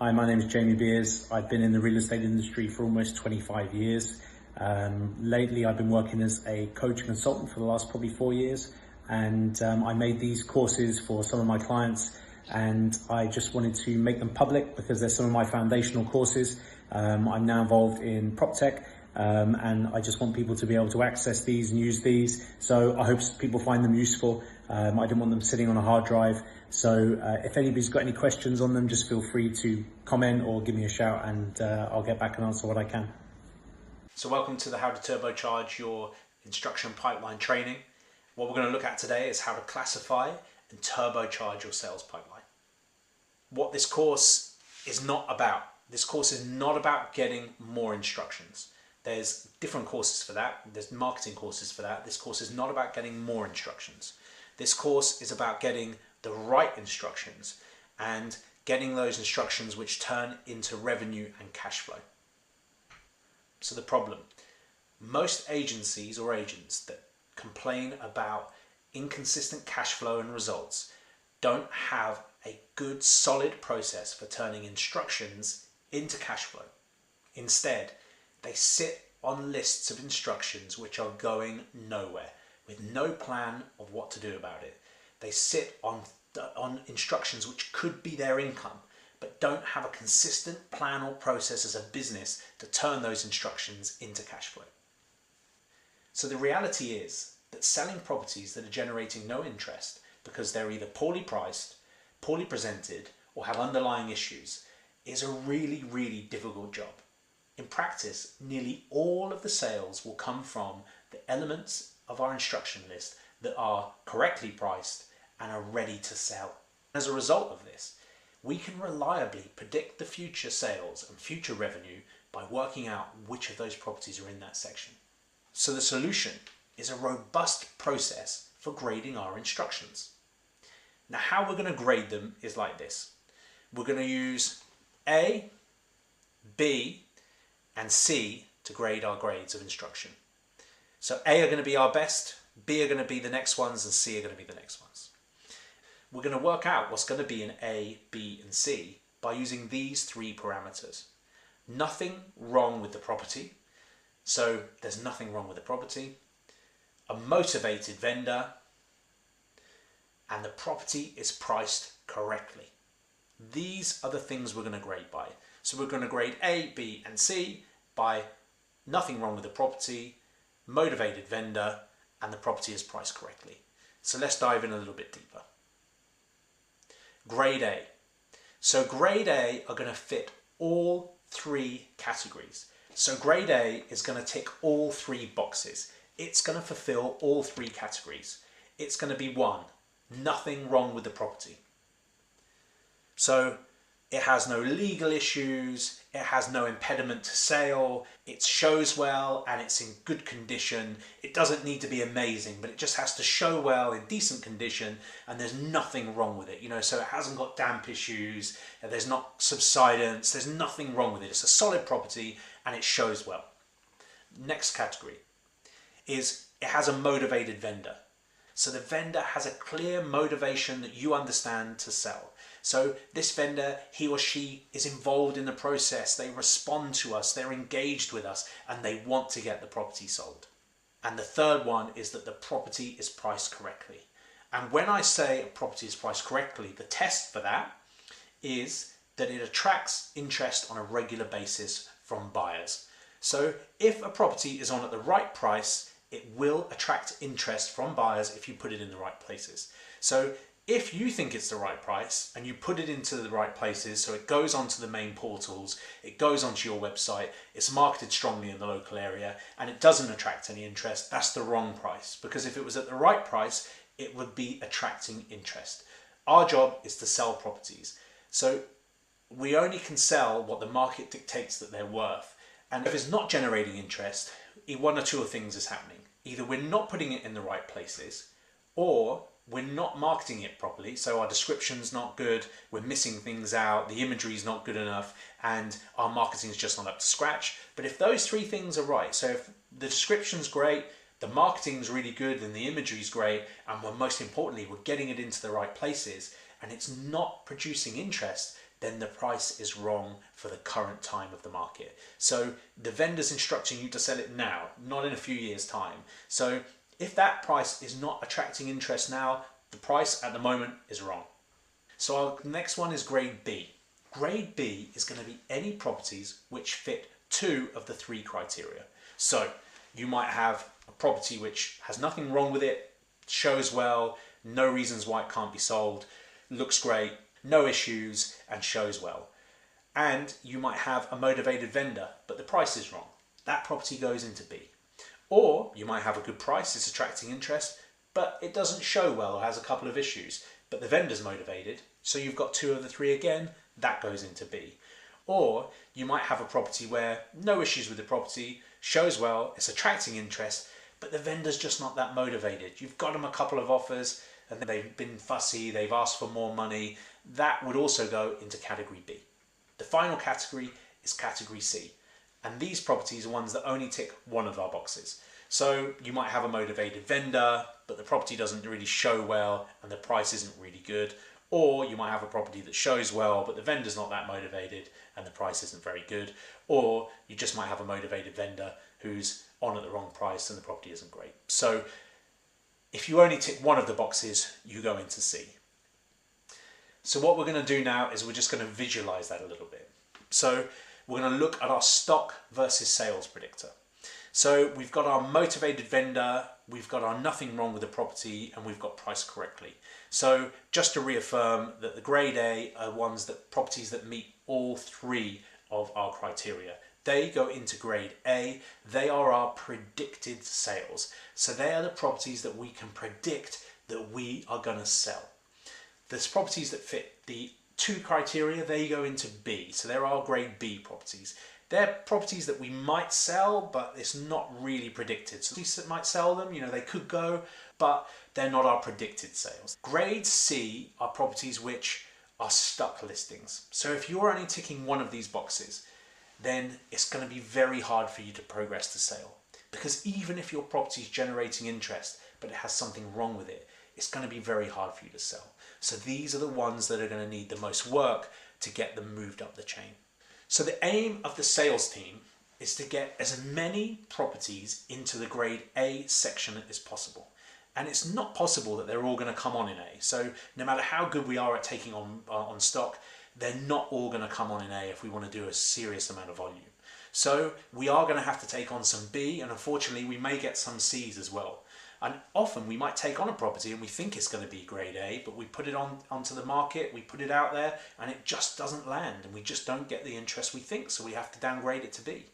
Hi, my name is Jamie Beers. I've been in the real estate industry for almost 25 years. Lately, I've been working as a coach and consultant for the last probably 4 years. And I made these courses for some of my clients, and I just wanted to make them public because they're some of my foundational courses. I'm now involved in prop tech, and I just want people to be able to access these and use these. So I hope people find them useful. I didn't want them sitting on a hard drive. So if anybody's got any questions on them, just feel free to comment or give me a shout, and I'll get back and answer what I can. So welcome to the How to Turbocharge Your Instruction Pipeline training. What we're going to look at today is how to classify and turbocharge your sales pipeline. What this course is not about. This course is not about getting more instructions. There's different courses for that. There's marketing courses for that. This course is not about getting more instructions. This course is about getting the right instructions and getting those instructions which turn into revenue and cash flow. So the problem, most agencies or agents that complain about inconsistent cash flow and results don't have a good solid process for turning instructions into cash flow. Instead, they sit on lists of instructions which are going nowhere with no plan of what to do about it. They sit on instructions which could be their income, but don't have a consistent plan or process as a business to turn those instructions into cash flow. So the reality is that selling properties that are generating no interest because they're either poorly priced, poorly presented, or have underlying issues is a really, really difficult job. In practice, nearly all of the sales will come from the elements of our instruction list that are correctly priced and are ready to sell. As a result of this, we can reliably predict the future sales and future revenue by working out which of those properties are in that section. So the solution is a robust process for grading our instructions. Now, how we're going to grade them is like this. We're going to use A, B, and C to grade our grades of instruction. So A are going to be our best, B are going to be the next ones, and C are going to be the next ones. We're going to work out what's going to be in A, B, and C by using these three parameters. Nothing wrong with the property, so there's nothing wrong with the property. A motivated vendor, and the property is priced correctly. These are the things we're going to grade by. So we're going to grade A, B, and C by nothing wrong with the property, motivated vendor, and the property is priced correctly. So let's dive in a little bit deeper. Grade A. So grade A are going to fit all three categories. So grade A is going to tick all three boxes. It's going to fulfill all three categories. It's going to be 1, nothing wrong with the property. So it has no legal issues, it has no impediment to sale, it shows well and it's in good condition. It doesn't need to be amazing, but it just has to show well in decent condition, and there's nothing wrong with it. So it hasn't got damp issues, there's not subsidence, there's nothing wrong with it. It's a solid property and it shows well. Next category is it has a motivated vendor. So the vendor has a clear motivation that you understand to sell. So this vendor, he or she is involved in the process, they respond to us, they're engaged with us, and they want to get the property sold. And the third one is that the property is priced correctly. And when I say a property is priced correctly, the test for that is that it attracts interest on a regular basis from buyers. So if a property is on at the right price, it will attract interest from buyers if you put it in the right places. So if you think it's the right price and you put it into the right places, so it goes onto the main portals, it goes onto your website, it's marketed strongly in the local area, and it doesn't attract any interest, that's the wrong price. Because if it was at the right price, it would be attracting interest. Our job is to sell properties. So we only can sell what the market dictates that they're worth. And if it's not generating interest, one or two things is happening. Either we're not putting it in the right places, or we're not marketing it properly, so our description's not good, we're missing things out, the imagery's not good enough, and our marketing is just not up to scratch. But if those three things are right, so if the description's great, the marketing's really good, and the imagery's great, and most importantly, we're getting it into the right places, and it's not producing interest, then the price is wrong for the current time of the market. So the vendor's instructing you to sell it now, not in a few years' time. So if that price is not attracting interest now, the price at the moment is wrong. So our next one is grade B. Grade B is going to be any properties which fit two of the three criteria. So you might have a property which has nothing wrong with it, shows well, no reasons why it can't be sold, looks great, no issues, and shows well. And you might have a motivated vendor, but the price is wrong. That property goes into B. Or you might have a good price, it's attracting interest, but it doesn't show well or has a couple of issues, but the vendor's motivated, so you've got two of the three again, that goes into B. Or you might have a property where no issues with the property, shows well, it's attracting interest, but the vendor's just not that motivated. You've got them a couple of offers and they've been fussy, they've asked for more money. That would also go into category B. The final category is category C. And these properties are ones that only tick one of our boxes. So you might have a motivated vendor, but the property doesn't really show well and the price isn't really good. Or you might have a property that shows well, but the vendor's not that motivated and the price isn't very good. Or you just might have a motivated vendor who's on at the wrong price and the property isn't great. So if you only tick one of the boxes, you go into C. So what we're going to do now is we're just going to visualize that a little bit. So we're going to look at our stock versus sales predictor. So we've got our motivated vendor, we've got our nothing wrong with the property, and we've got priced correctly. So just to reaffirm that the grade A are properties that meet all three of our criteria. They go into grade A. They are our predicted sales. So they are the properties that we can predict that we are going to sell. There's properties that fit the two criteria, they go into B. So there are grade B properties. They're properties that we might sell, but it's not really predicted. So we might sell them, they could go, but they're not our predicted sales. Grade C are properties which are stuck listings. So if you're only ticking one of these boxes, then it's going to be very hard for you to progress to sale. Because even if your property is generating interest, but it has something wrong with it, it's going to be very hard for you to sell. So these are the ones that are going to need the most work to get them moved up the chain. So the aim of the sales team is to get as many properties into the grade A section as possible. And it's not possible that they're all going to come on in A. So no matter how good we are at taking on stock, they're not all going to come on in A if we want to do a serious amount of volume. So we are going to have to take on some B, and unfortunately we may get some C's as well. And often we might take on a property and we think it's going to be grade A, but we put it onto the market, we put it out there, and it just doesn't land, and we just don't get the interest we think, so we have to downgrade it to B.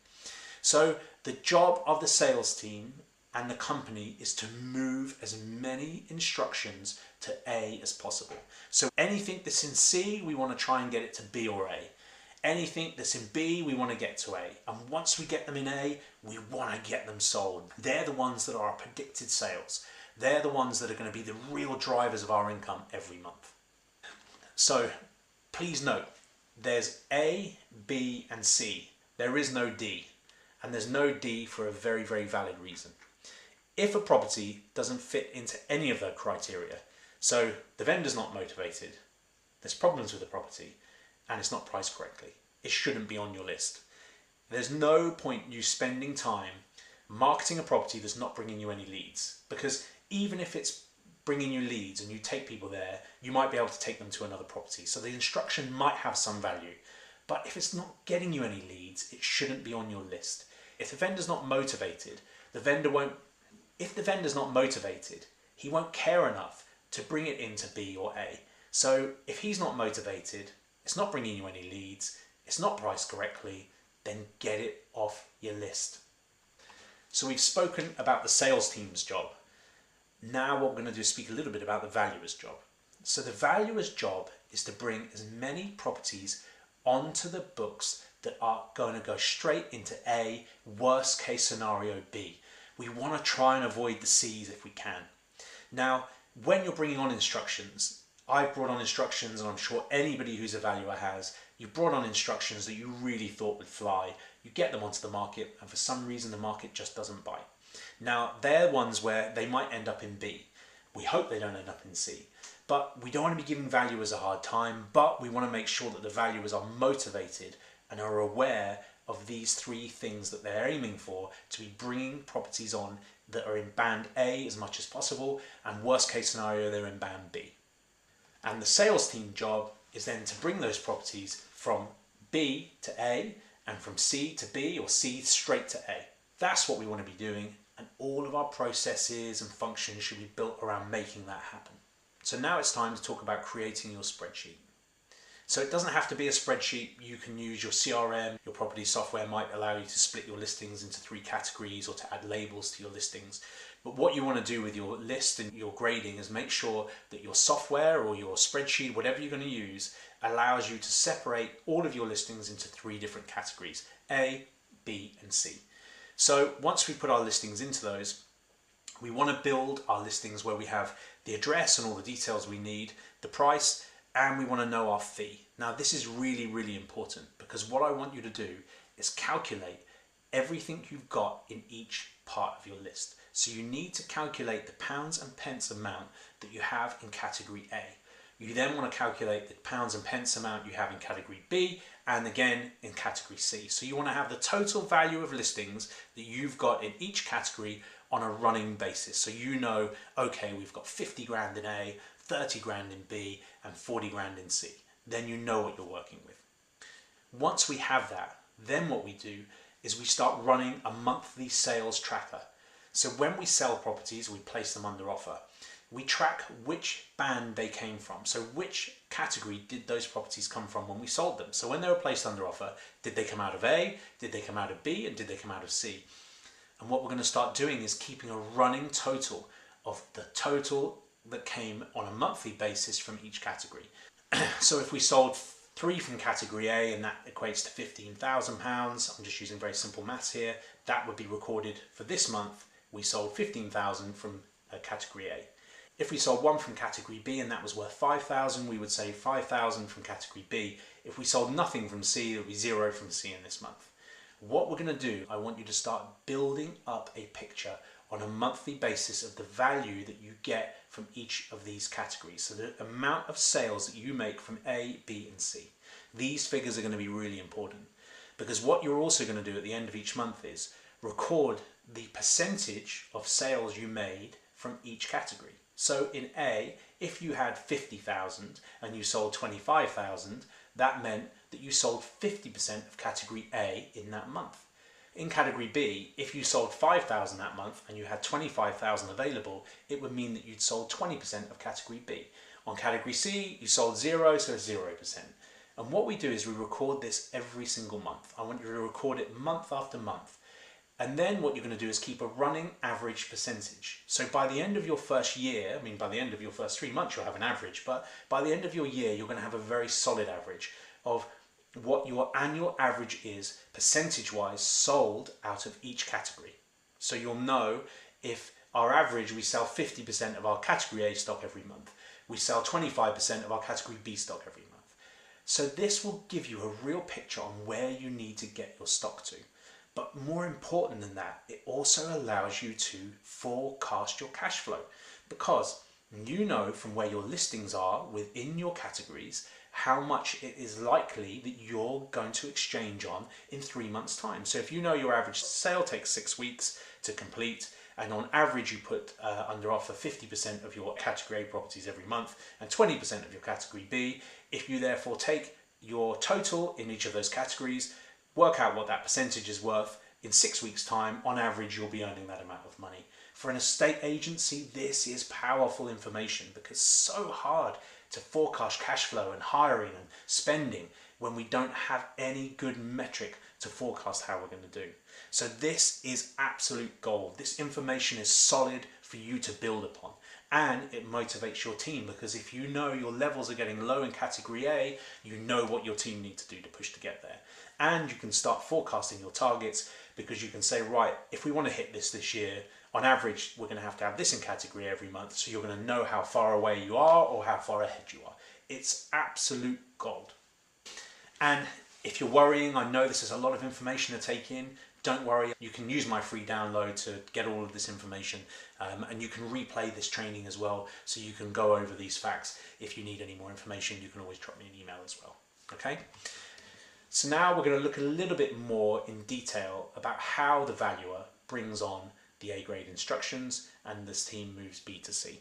So the job of the sales team and the company is to move as many instructions to A as possible. So anything that's in C, we want to try and get it to B or A. Anything that's in B, we want to get to A. And once we get them in A, we want to get them sold. They're the ones that are our predicted sales. They're the ones that are going to be the real drivers of our income every month. So please note, there's A, B, and C. There is no D. And there's no D for a very, very valid reason. If a property doesn't fit into any of the criteria, so the vendor's not motivated, there's problems with the property, and it's not priced correctly, it shouldn't be on your list. There's no point you spending time marketing a property that's not bringing you any leads, because even if it's bringing you leads and you take people there, you might be able to take them to another property. So the instruction might have some value, but if it's not getting you any leads, it shouldn't be on your list. If the vendor's not motivated, if the vendor's not motivated, he won't care enough to bring it into B or A. So if he's not motivated, it's not bringing you any leads, it's not priced correctly, then get it off your list. So we've spoken about the sales team's job. Now what we're going to do is speak a little bit about the valuer's job. So the valuer's job is to bring as many properties onto the books that are going to go straight into A, worst case scenario B. We want to try and avoid the C's if we can. Now, when you're bringing on instructions, I've brought on instructions, and I'm sure anybody who's a valuer has, you brought on instructions that you really thought would fly, you get them onto the market, and for some reason the market just doesn't buy. Now, they're ones where they might end up in B. We hope they don't end up in C. But we don't want to be giving valuers a hard time, but we want to make sure that the valuers are motivated and are aware of these three things that they're aiming for, to be bringing properties on that are in band A as much as possible, and worst case scenario, they're in band B. And the sales team job is then to bring those properties from B to A and from C to B, or C straight to A. That's what we want to be doing, and all of our processes and functions should be built around making that happen. So now it's time to talk about creating your spreadsheet. So it doesn't have to be a spreadsheet. You can use your CRM. Your property software might allow you to split your listings into 3 categories or to add labels to your listings. But what you want to do with your list and your grading is make sure that your software or your spreadsheet, whatever you're going to use, allows you to separate all of your listings into 3 different categories: A, B, and C. So once we put our listings into those, we want to build our listings where we have the address and all the details we need, the price, and we want to know our fee. Now this is really, really important, because what I want you to do is calculate everything you've got in each part of your list. So you need to calculate the pounds and pence amount that you have in category A. You then want to calculate the pounds and pence amount you have in category B, and again in category C. So you want to have the total value of listings that you've got in each category on a running basis. So you know, okay, we've got 50 grand in A, 30 grand in B, and 40 grand in C. Then you know what you're working with. Once we have that, then what we do is we start running a monthly sales tracker. So when we sell properties, we place them under offer. We track which band they came from. So which category did those properties come from when we sold them? So when they were placed under offer, did they come out of A, did they come out of B, and did they come out of C? And what we're going to start doing is keeping a running total of the total that came on a monthly basis from each category. So if we sold 3 from category A, and that equates to £15,000, I'm just using very simple maths here, that would be recorded for this month. We sold 15,000 from category A. If we sold 1 from category B and that was worth 5,000, we would say 5,000 from category B. If we sold nothing from C, it would be 0 from C in this month. What we're going to do, I want you to start building up a picture on a monthly basis of the value that you get from each of these categories. So the amount of sales that you make from A, B, and C. These figures are going to be really important, because what you're also going to do at the end of each month is record the percentage of sales you made from each category. So in A, if you had 50,000 and you sold 25,000, that meant that you sold 50% of category A in that month. In category B, if you sold 5,000 that month and you had 25,000 available, it would mean that you'd sold 20% of category B. On category C, you sold 0, so 0%. And what we do is we record this every single month. I want you to record it month after month. And then what you're going to do is keep a running average percentage. So by the end of your first year, by the end of your first 3 months, you'll have an average, but by the end of your year, you're going to have a very solid average of what your annual average is percentage-wise sold out of each category. So you'll know if our average, we sell 50% of our category A stock every month. We sell 25% of our category B stock every month. So this will give you a real picture on where you need to get your stock to. But more important than that, it also allows you to forecast your cash flow, because you know from where your listings are within your categories how much it is likely that you're going to exchange on in 3 months' time. So if you know your average sale takes 6 weeks to complete, and on average you put under offer 50% of your category A properties every month and 20% of your category B, if you therefore take your total in each of those categories, work out what that percentage is worth, in 6 weeks' time, on average, you'll be earning that amount of money. For an estate agency, this is powerful information, because it's so hard to forecast cash flow and hiring and spending when we don't have any good metric to forecast how we're going to do. So this is absolute gold. This information is solid for you to build upon. And it motivates your team, because if you know your levels are getting low in category A, you know what your team needs to do to push to get there. And you can start forecasting your targets, because you can say, right, if we want to hit this year, on average, we're going to have this in category every month. So you're going to know how far away you are or how far ahead you are. It's absolute gold. And if you're worrying, I know this is a lot of information to take in. don't worry, you can use my free download to get all of this information, and you can replay this training as well, so you can go over these facts. If you need any more information, you can always drop me an email as well. Okay? So now we're going to look a little bit more in detail about how the valuer brings on the A grade instructions and this team moves B to C.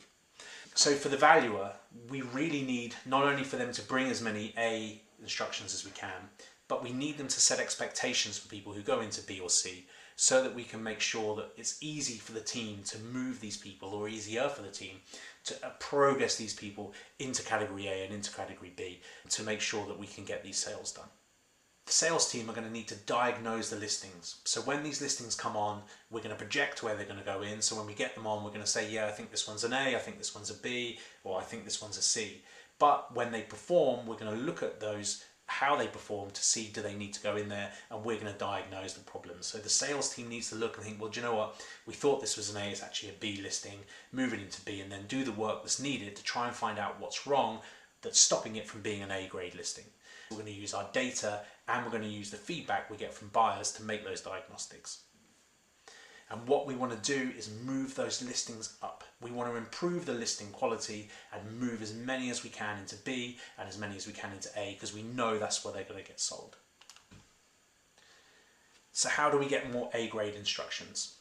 So for the valuer, we really need not only for them to bring as many A instructions as we can, but we need them to set expectations for people who go into B or C, so that we can make sure that it's easy for the team to move these people, or easier for the team to progress these people into category A and into category B, to make sure that we can get these sales done. The sales team are going to need to diagnose the listings. So when these listings come on, we're going to project where they're going to go in. So when we get them on, we're going to say, yeah, I think this one's an A, I think this one's a B, or I think this one's a C. But when they perform, we're going to look at those, how they perform, to see do they need to go in there, and we're going to diagnose the problems. So the sales team needs to look and think, well, do you know what? We thought this was an A, it's actually a B listing, move it into B, and then do the work that's needed to try and find out what's wrong that's stopping it from being an A grade listing. We're going to use our data and we're going to use the feedback we get from buyers to make those diagnostics. And what we want to do is move those listings up. We want to improve the listing quality and move as many as we can into B and as many as we can into A, because we know that's where they're going to get sold. So how do we get more A grade instructions?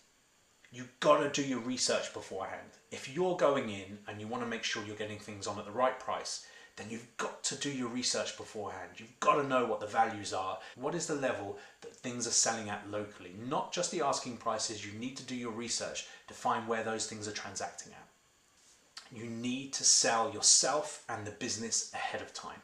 You've got to do your research beforehand. If you're going in and you want to make sure you're getting things on at the right price, then you've got to do your research beforehand. You've got to know what the values are. What is the level that things are selling at locally? Not just the asking prices. You need to do your research to find where those things are transacting at. You need to sell yourself and the business ahead of time.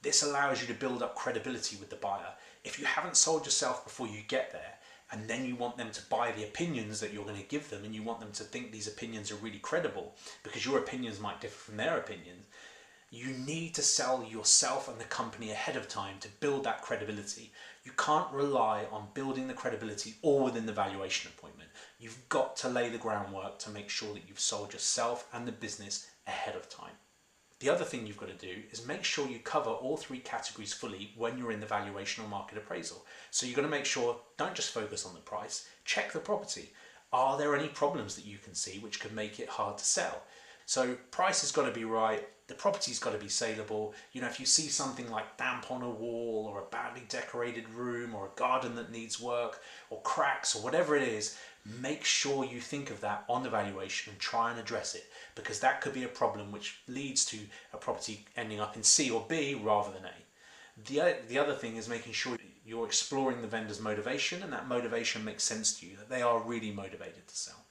This allows you to build up credibility with the buyer. If you haven't sold yourself before you get there, and then you want them to buy the opinions that you're going to give them, and you want them to think these opinions are really credible, because your opinions might differ from their opinions, you need to sell yourself and the company ahead of time to build that credibility. You can't rely on building the credibility all within the valuation appointment. You've got to lay the groundwork to make sure that you've sold yourself and the business ahead of time. The other thing you've got to do is make sure you cover all three categories fully when you're in the valuation or market appraisal. So you've got to make sure, don't just focus on the price, check the property. Are there any problems that you can see which could make it hard to sell? So price has got to be right, the property's got to be saleable. You know, if you see something like damp on a wall, or a badly decorated room, or a garden that needs work, or cracks, or whatever it is, make sure you think of that on the valuation and try and address it, because that could be a problem which leads to a property ending up in C or B rather than A. The other thing is making sure you're exploring the vendor's motivation, and that motivation makes sense to you, that they are really motivated to sell.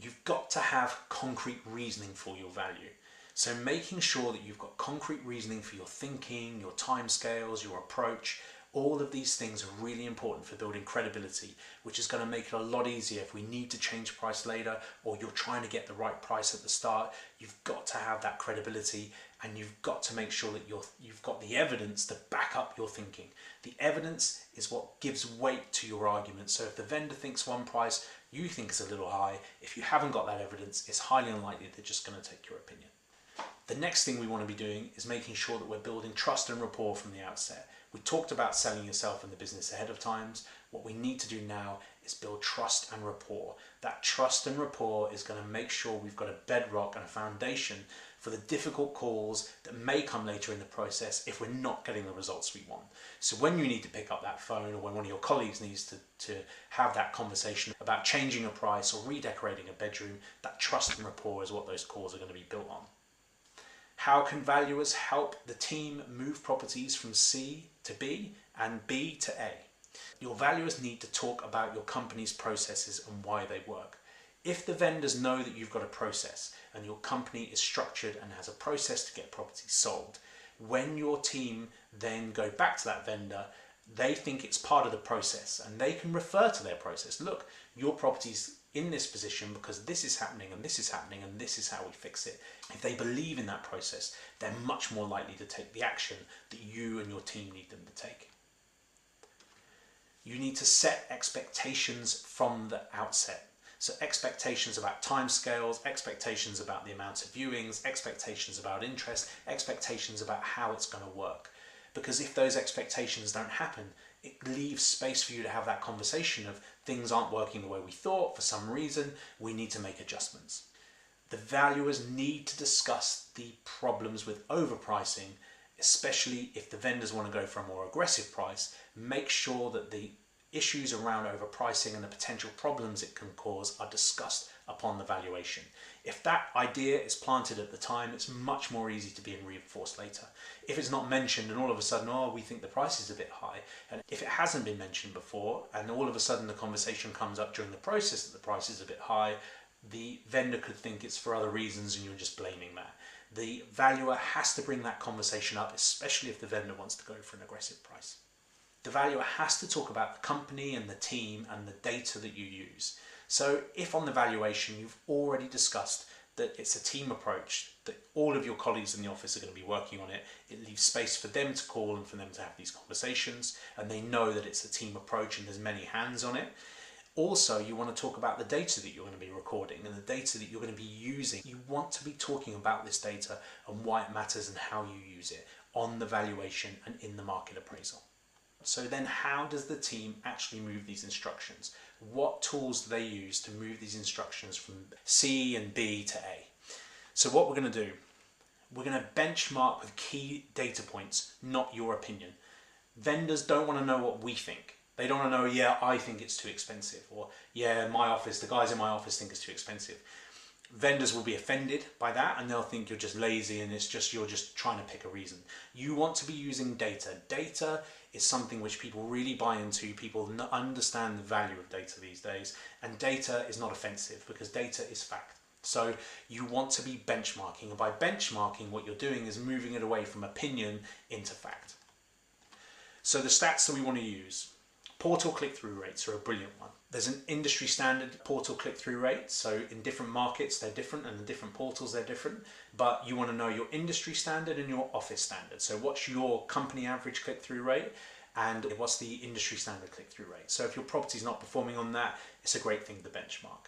You've got to have concrete reasoning for your value. So making sure that you've got concrete reasoning for your thinking, your timescales, your approach, all of these things are really important for building credibility, which is going to make it a lot easier if we need to change price later, or you're trying to get the right price at the start. You've got to have that credibility, and you've got to make sure that you've got the evidence to back up your thinking. The evidence is what gives weight to your argument. So if the vendor thinks one price, you think is a little high, if you haven't got that evidence, it's highly unlikely they're just going to take your opinion. The next thing we want to be doing is making sure that we're building trust and rapport from the outset. We talked about selling yourself and the business ahead of times. What we need to do now is build trust and rapport. That trust and rapport is going to make sure we've got a bedrock and a foundation for the difficult calls that may come later in the process if we're not getting the results we want. So when you need to pick up that phone, or when one of your colleagues needs to have that conversation about changing a price or redecorating a bedroom, that trust and rapport is what those calls are going to be built on. How can valuers help the team move properties from C to B and B to A? Your valuers need to talk about your company's processes and why they work. If the vendors know that you've got a process and your company is structured and has a process to get properties sold, when your team then go back to that vendor, they think it's part of the process and they can refer to their process. Look, your property's in this position because this is happening and this is happening and this is how we fix it. If they believe in that process, they're much more likely to take the action that you and your team need them to take. You need to set expectations from the outset. So expectations about timescales, expectations about the amount of viewings, expectations about interest, expectations about how it's going to work. because if those expectations don't happen, it leaves space for you to have that conversation of things aren't working the way we thought, for some reason, we need to make adjustments. The valuers need to discuss the problems with overpricing, especially if the vendors want to go for a more aggressive price. Make sure that the issues around overpricing and the potential problems it can cause are discussed upon the valuation. If that idea is planted at the time, it's much more easy to be reinforced later. If it's not mentioned and all of a sudden, oh, we think the price is a bit high, and if it hasn't been mentioned before and all of a sudden the conversation comes up during the process that the price is a bit high, the vendor could think it's for other reasons and you're just blaming that. The valuer has to bring that conversation up, especially if the vendor wants to go for an aggressive price. The valuer has to talk about the company and the team and the data that you use. So if on the valuation you've already discussed that it's a team approach, that all of your colleagues in the office are going to be working on it, it leaves space for them to call and for them to have these conversations, and they know that it's a team approach and there's many hands on it. Also, you want to talk about the data that you're going to be recording and the data that you're going to be using. You want to be talking about this data and why it matters and how you use it on the valuation and in the market appraisal. So then how does the team actually move these instructions? What tools do they use to move these instructions from C and B to A? So what we're going to do, we're going to benchmark with key data points, not your opinion. Vendors don't want to know what we think. They don't want to know, yeah, I think it's too expensive, or yeah, the guys in my office think it's too expensive. Vendors will be offended by that and they'll think you're just lazy and you're just trying to pick a reason. You want to be using data. Data is something which people really buy into. People understand the value of data these days, and data is not offensive because data is fact. So you want to be benchmarking, and by benchmarking what you're doing is moving it away from opinion into fact. So the stats that we want to use. Portal click-through rates are a brilliant one. There's an industry standard portal click-through rate, so in different markets they're different and in different portals they're different, but you want to know your industry standard and your office standard. So what's your company average click-through rate and what's the industry standard click-through rate? So if your property's not performing on that, it's a great thing to benchmark.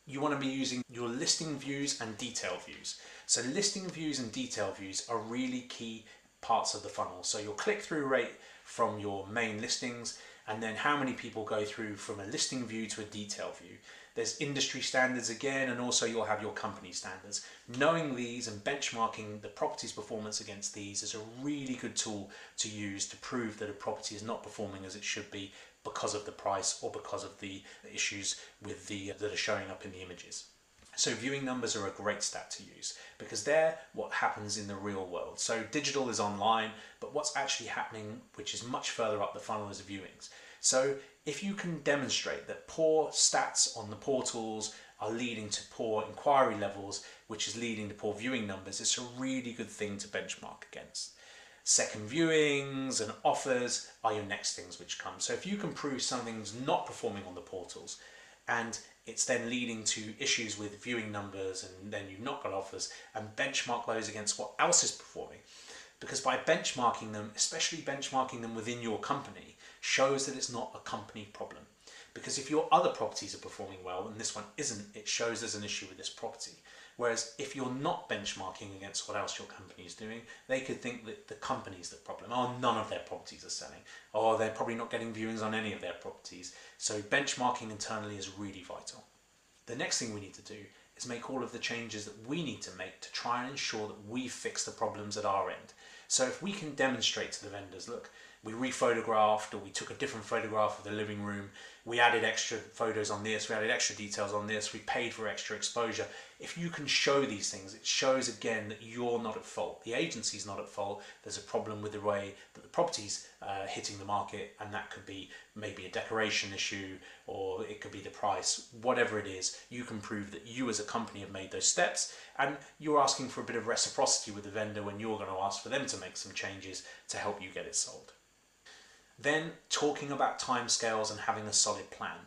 You want to be using your listing views and detail views. So listing views and detail views are really key parts of the funnel. So your click-through rate from your main listings, and then how many people go through from a listing view to a detail view. There's industry standards again, and also you'll have your company standards. Knowing these and benchmarking the property's performance against these is a really good tool to use to prove that a property is not performing as it should be because of the price or because of the issues with that are showing up in the images. So viewing numbers are a great stat to use because they're what happens in the real world. So digital is online, but what's actually happening, which is much further up the funnel, is viewings. So if you can demonstrate that poor stats on the portals are leading to poor inquiry levels, which is leading to poor viewing numbers, it's a really good thing to benchmark against. Second viewings and offers are your next things which come. So if you can prove something's not performing on the portals, and it's then leading to issues with viewing numbers, and then you've not got offers, and benchmark those against what else is performing. Because by benchmarking them, especially benchmarking them within your company, shows that it's not a company problem. Because if your other properties are performing well and this one isn't, it shows there's an issue with this property. Whereas if you're not benchmarking against what else your company is doing, they could think that the company's the problem. Oh, none of their properties are selling. Or they're probably not getting viewings on any of their properties. So benchmarking internally is really vital. The next thing we need to do is make all of the changes that we need to make to try and ensure that we fix the problems at our end. So if we can demonstrate to the vendors, look, we rephotographed, or we took a different photograph of the living room, we added extra photos on this, we added extra details on this, we paid for extra exposure. If you can show these things, it shows again that you're not at fault. The agency's not at fault. There's a problem with the way that the property's hitting the market, and that could be maybe a decoration issue, or it could be the price. Whatever it is, you can prove that you as a company have made those steps, and you're asking for a bit of reciprocity with the vendor when you're going to ask for them to make some changes to help you get it sold. Then talking about timescales and having a solid plan.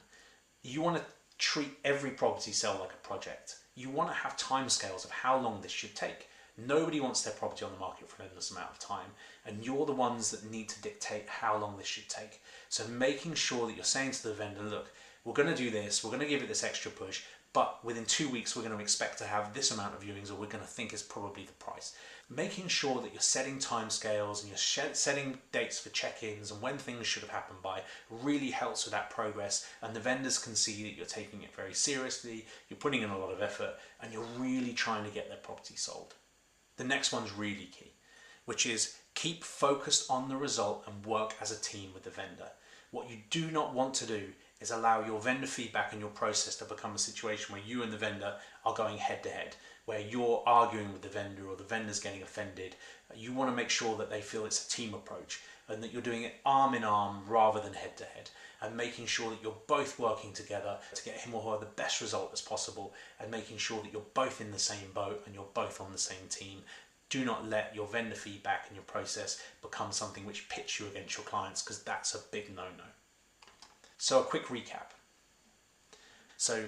You want to treat every property sale like a project. You want to have timescales of how long this should take. Nobody wants their property on the market for an endless amount of time, and you're the ones that need to dictate how long this should take. So making sure that you're saying to the vendor, look, we're going to do this, we're going to give it this extra push, but within 2 weeks we're going to expect to have this amount of viewings, or we're going to think is probably the price. making sure that you're setting timescales and you're setting dates for check-ins and when things should have happened by really helps with that progress, and the vendors can see that you're taking it very seriously, you're putting in a lot of effort, and you're really trying to get their property sold. The next one's really key, which is keep focused on the result and work as a team with the vendor. What you do not want to do is allow your vendor feedback and your process to become a situation where you and the vendor are going head to head, where you're arguing with the vendor or the vendor's getting offended. You want to make sure that they feel it's a team approach and that you're doing it arm in arm rather than head to head, and making sure that you're both working together to get him or her the best result as possible, and making sure that you're both in the same boat and you're both on the same team. Do not let your vendor feedback and your process become something which pits you against your clients, because that's a big no-no. So a quick recap. So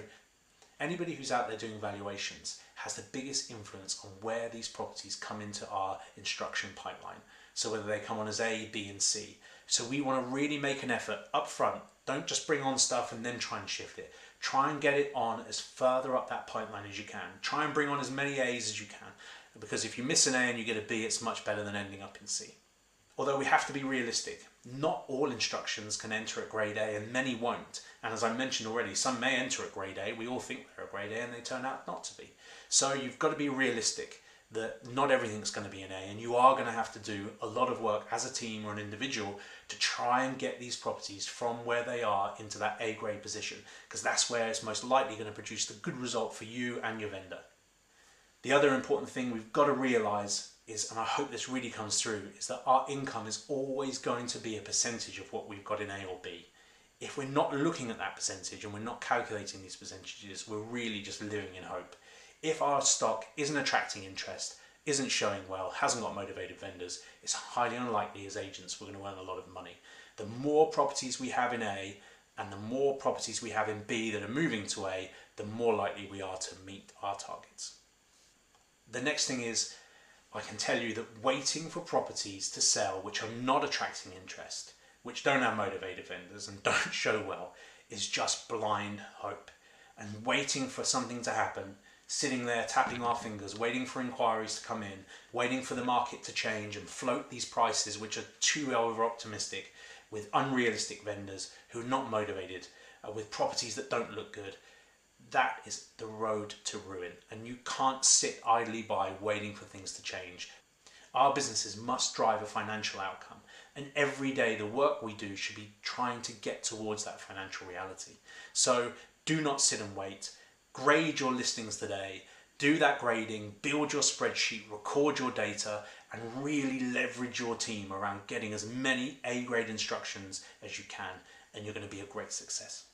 anybody who's out there doing valuations has the biggest influence on where these properties come into our instruction pipeline. So whether they come on as A, B and C. So we want to really make an effort up front. Don't just bring on stuff and then try and shift it. Try and get it on as further up that pipeline as you can. Try and bring on as many A's as you can, because if you miss an A and you get a B, it's much better than ending up in C. Although we have to be realistic. Not all instructions can enter at grade A and many won't. And as I mentioned already, some may enter at grade A. We all think they're at grade A and they turn out not to be. So you've got to be realistic that not everything's going to be an A, and you are going to have to do a lot of work as a team or an individual to try and get these properties from where they are into that A grade position, because that's where it's most likely going to produce the good result for you and your vendor. The other important thing we've got to realise is, and I hope this really comes through, is that our income is always going to be a percentage of what we've got in A or B. If we're not looking at that percentage and we're not calculating these percentages, we're really just living in hope. If our stock isn't attracting interest, isn't showing well, hasn't got motivated vendors, it's highly unlikely as agents we're going to earn a lot of money. The more properties we have in A and the more properties we have in B that are moving to A, the more likely we are to meet our targets. The next thing is, I can tell you that waiting for properties to sell which are not attracting interest, which don't have motivated vendors and don't show well, is just blind hope. And waiting for something to happen, sitting there tapping our fingers, waiting for inquiries to come in, waiting for the market to change and float these prices which are too over optimistic, with unrealistic vendors who are not motivated, with properties that don't look good, that is the road to ruin, and you can't sit idly by waiting for things to change. Our businesses must drive a financial outcome, and every day the work we do should be trying to get towards that financial reality. So do not sit and wait. Grade your listings today, do that grading, build your spreadsheet, record your data, and really leverage your team around getting as many A-grade instructions as you can, and you're going to be a great success.